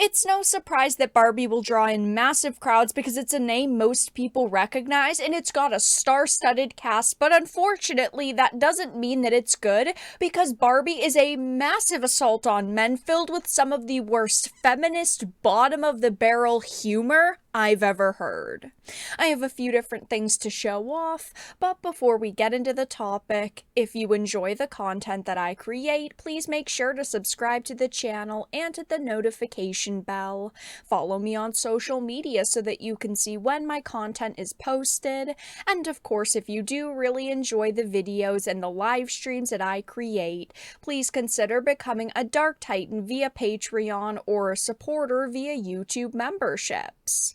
It's no surprise that Barbie will draw in massive crowds because it's a name most people recognize and it's got a star-studded cast, but unfortunately that doesn't mean that it's good because Barbie is a massive assault on men filled with some of the worst feminist bottom-of-the-barrel humor I've ever heard. I have a few different things to show off, but before we get into the topic, if you enjoy the content that I create, please make sure to subscribe to the channel and hit the notification bell. Follow me on social media so that you can see when my content is posted, and of course, if you do really enjoy the videos and the live streams that I create, please consider becoming a Dark Titan via Patreon or a supporter via YouTube memberships.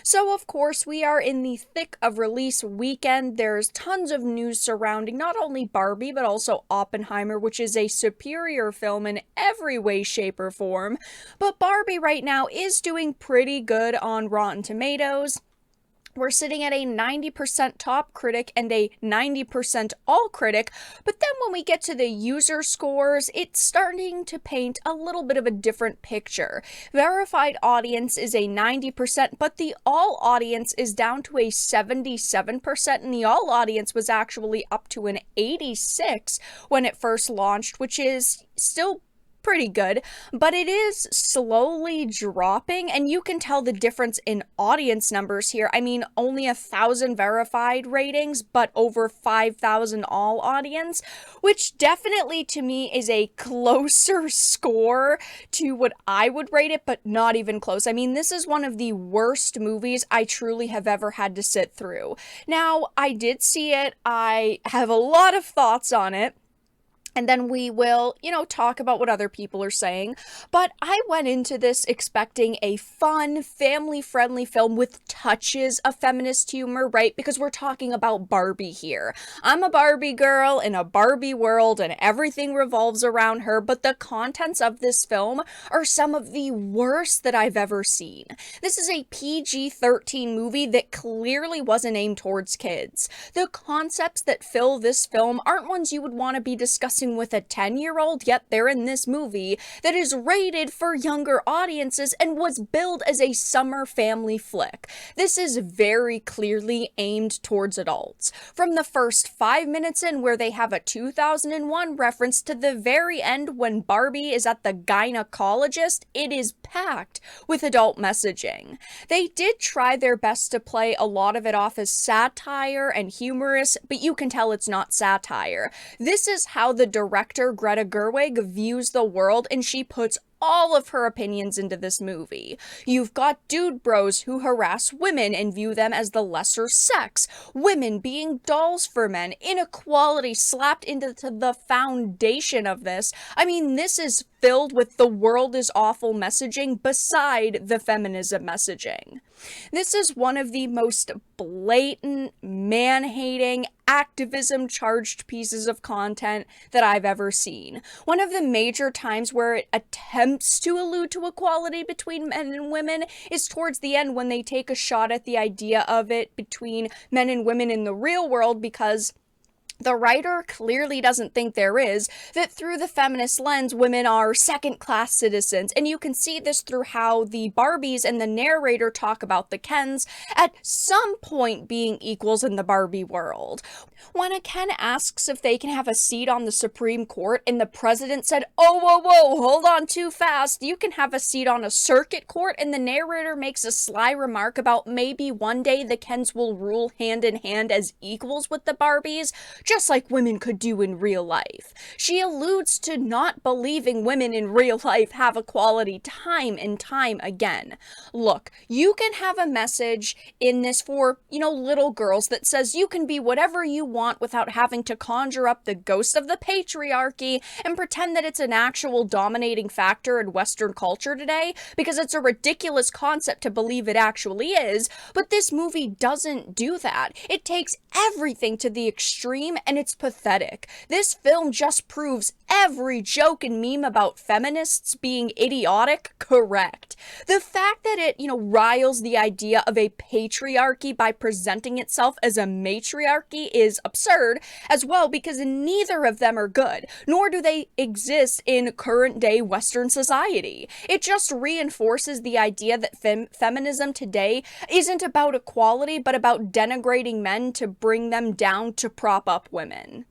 So of course we are in the thick of release weekend. There's tons of news surrounding not only Barbie but also Oppenheimer, which is a superior film in every way, shape, or form. But Barbie right now is doing pretty good on Rotten Tomatoes. We're sitting at a 90% top critic and a 90% all critic, but then when we get to the user scores, it's starting to paint a little bit of a different picture. Verified audience is a 90%, but the all audience is down to a 77%, and the all audience was actually up to an 86 when it first launched, which is still pretty good, but it is slowly dropping, and you can tell the difference in audience numbers here. I mean, only 1,000 verified ratings, but over 5,000 all audience, which definitely to me is a closer score to what I would rate it, but not even close. I mean, this is one of the worst movies I truly have ever had to sit through. Now, I did see it. I have a lot of thoughts on it. And then we will, talk about what other people are saying. But I went into this expecting a fun, family-friendly film with touches of feminist humor, right? Because we're talking about Barbie here. I'm a Barbie girl in a Barbie world and everything revolves around her, but the contents of this film are some of the worst that I've ever seen. This is a PG-13 movie that clearly wasn't aimed towards kids. The concepts that fill this film aren't ones you would want to be discussing with a 10-year-old, yet they're in this movie that is rated for younger audiences and was billed as a summer family flick. This is very clearly aimed towards adults. From the first 5 minutes in, where they have a 2001 reference, to the very end when Barbie is at the gynecologist, it is packed with adult messaging. They did try their best to play a lot of it off as satire and humorous, but you can tell it's not satire. This is how the director Greta Gerwig views the world, and she puts all of her opinions into this movie. You've got dude bros who harass women and view them as the lesser sex, women being dolls for men, inequality slapped into the foundation of this. I mean, this is filled with the world is awful messaging beside the feminism messaging. This is one of the most blatant, man-hating, activism-charged pieces of content that I've ever seen. One of the major times where it attempts to allude to equality between men and women is towards the end, when they take a shot at the idea of it between men and women in the real world, because the writer clearly doesn't think there is, that through the feminist lens, women are second-class citizens, and you can see this through how the Barbies and the narrator talk about the Kens at some point being equals in the Barbie world. When a Ken asks if they can have a seat on the Supreme Court, and the president said, "Oh, whoa, whoa, hold on too fast, you can have a seat on a circuit court," and the narrator makes a sly remark about maybe one day the Kens will rule hand in hand as equals with the Barbies, just like women could do in real life. She alludes to not believing women in real life have equality time and time again. Look, you can have a message in this for, little girls that says you can be whatever you want without having to conjure up the ghost of the patriarchy and pretend that it's an actual dominating factor in Western culture today, because it's a ridiculous concept to believe it actually is, but this movie doesn't do that. It takes everything to the extreme, and it's pathetic. This film just proves every joke and meme about feminists being idiotic correct. The fact that it, riles the idea of a patriarchy by presenting itself as a matriarchy is absurd as well, because neither of them are good, nor do they exist in current day Western society. It just reinforces the idea that feminism today isn't about equality, but about denigrating men to bring them down to prop up women.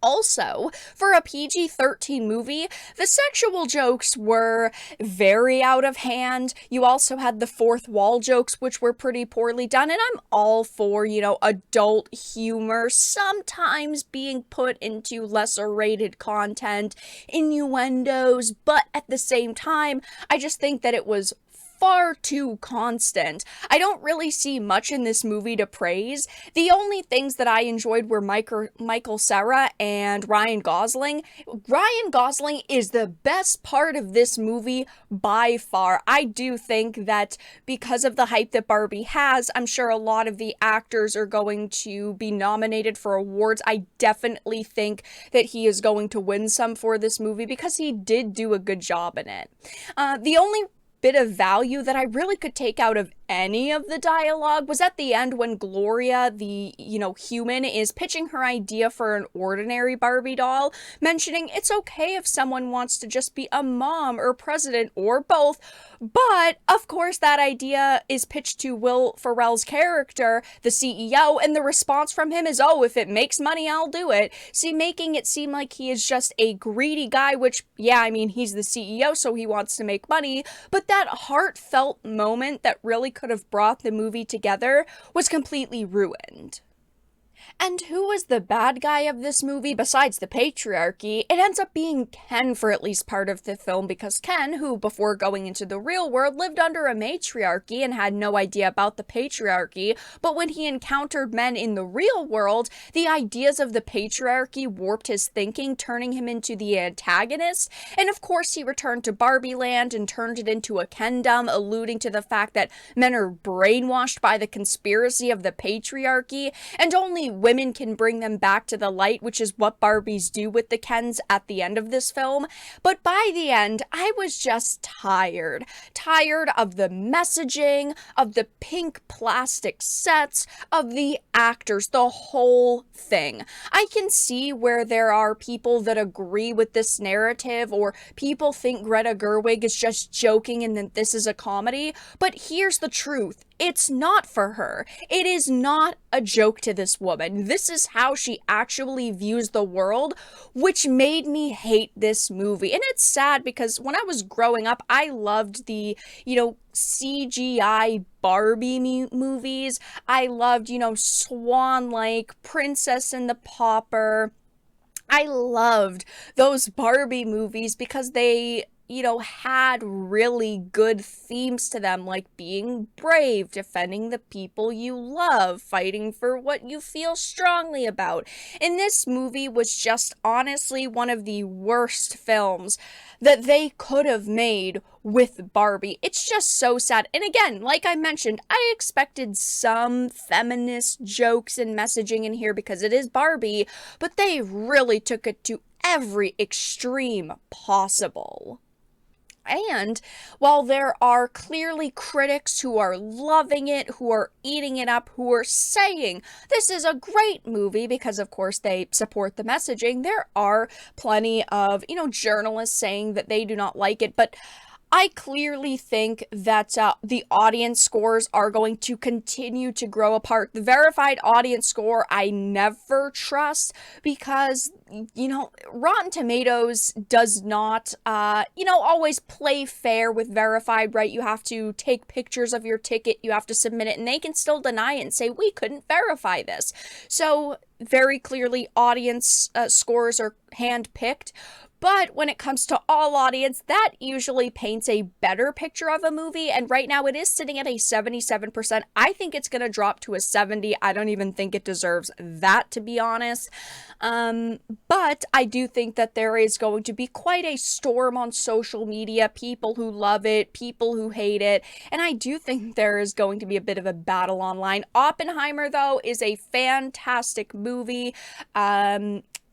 Also, for a PG-13 movie, the sexual jokes were very out of hand. You also had the fourth wall jokes, which were pretty poorly done, and I'm all for, adult humor sometimes being put into lesser rated content, innuendos, but at the same time, I just think that it was far too constant. I don't really see much in this movie to praise. The only things that I enjoyed were Michael Cera and Ryan Gosling. Ryan Gosling is the best part of this movie by far. I do think that because of the hype that Barbie has, I'm sure a lot of the actors are going to be nominated for awards. I definitely think that he is going to win some for this movie because he did do a good job in it. The only bit of value that I really could take out of any of the dialogue was at the end when Gloria, the, human, is pitching her idea for an ordinary Barbie doll, mentioning it's okay if someone wants to just be a mom or president or both, but of course that idea is pitched to Will Ferrell's character, the CEO, and the response from him is, oh, if it makes money, I'll do it. See, making it seem like he is just a greedy guy, which, yeah, I mean, he's the CEO, so he wants to make money, but that heartfelt moment that really could have brought the movie together was completely ruined. And who was the bad guy of this movie besides the patriarchy? It ends up being Ken for at least part of the film, because Ken, who before going into the real world lived under a matriarchy and had no idea about the patriarchy, but when he encountered men in the real world, the ideas of the patriarchy warped his thinking, turning him into the antagonist. And of course he returned to Barbie Land and turned it into a Kendom, alluding to the fact that men are brainwashed by the conspiracy of the patriarchy, and only women can bring them back to the light, which is what Barbies do with the Kens at the end of this film. But by the end, I was just tired. Tired of the messaging, of the pink plastic sets, of the actors, the whole thing. I can see where there are people that agree with this narrative, or people think Greta Gerwig is just joking and that this is a comedy, but here's the truth. It's not for her. It is not a joke to this woman. This is how she actually views the world, which made me hate this movie. And it's sad because when I was growing up, I loved the, CGI Barbie movies. I loved, Swan Lake, Princess and the Pauper. I loved those Barbie movies because they had really good themes to them, like being brave, defending the people you love, fighting for what you feel strongly about. And this movie was just honestly one of the worst films that they could have made with Barbie. It's just so sad. And again, like I mentioned, I expected some feminist jokes and messaging in here because it is Barbie, but they really took it to every extreme possible. And while there are clearly critics who are loving it, who are eating it up, who are saying this is a great movie because, of course, they support the messaging, there are plenty of, journalists saying that they do not like it. But I clearly think that the audience scores are going to continue to grow apart. The verified audience score I never trust because, Rotten Tomatoes does not, always play fair with verified, right? You have to take pictures of your ticket, you have to submit it, and they can still deny it and say, we couldn't verify this. So very clearly audience scores are hand-picked. But when it comes to all audience, that usually paints a better picture of a movie. And right now it is sitting at a 77%. I think it's going to drop to a 70. I don't even think it deserves that, to be honest. But I do think that there is going to be quite a storm on social media. People who love it, people who hate it. And I do think there is going to be a bit of a battle online. Oppenheimer, though, is a fantastic movie.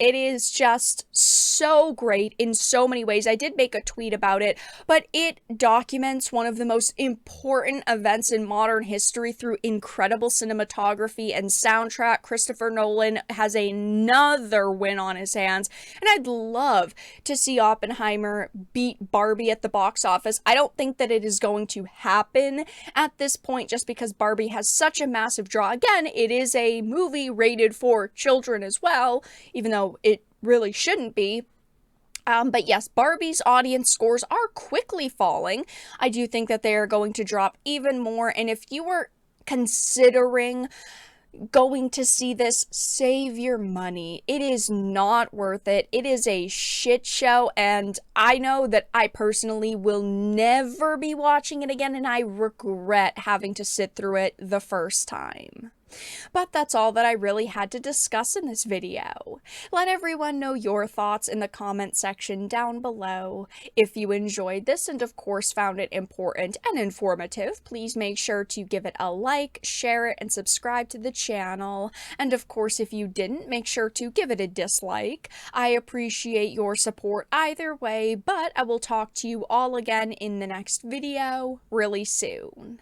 It is just so great in so many ways. I did make a tweet about it, but it documents one of the most important events in modern history through incredible cinematography and soundtrack. Christopher Nolan has another win on his hands, and I'd love to see Oppenheimer beat Barbie at the box office. I don't think that it is going to happen at this point just because Barbie has such a massive draw. Again, it is a movie rated for children as well, even though it really shouldn't be. But yes, Barbie's audience scores are quickly falling. I do think that they are going to drop even more. And if you were considering going to see this, save your money. It is not worth it. It is a shit show, and I know that I personally will never be watching it again, and I regret having to sit through it the first time. But that's all that I really had to discuss in this video. Let everyone know your thoughts in the comment section down below. If you enjoyed this and of course found it important and informative, please make sure to give it a like, share it, and subscribe to the channel. And of course, if you didn't, make sure to give it a dislike. I appreciate your support either way, but I will talk to you all again in the next video really soon.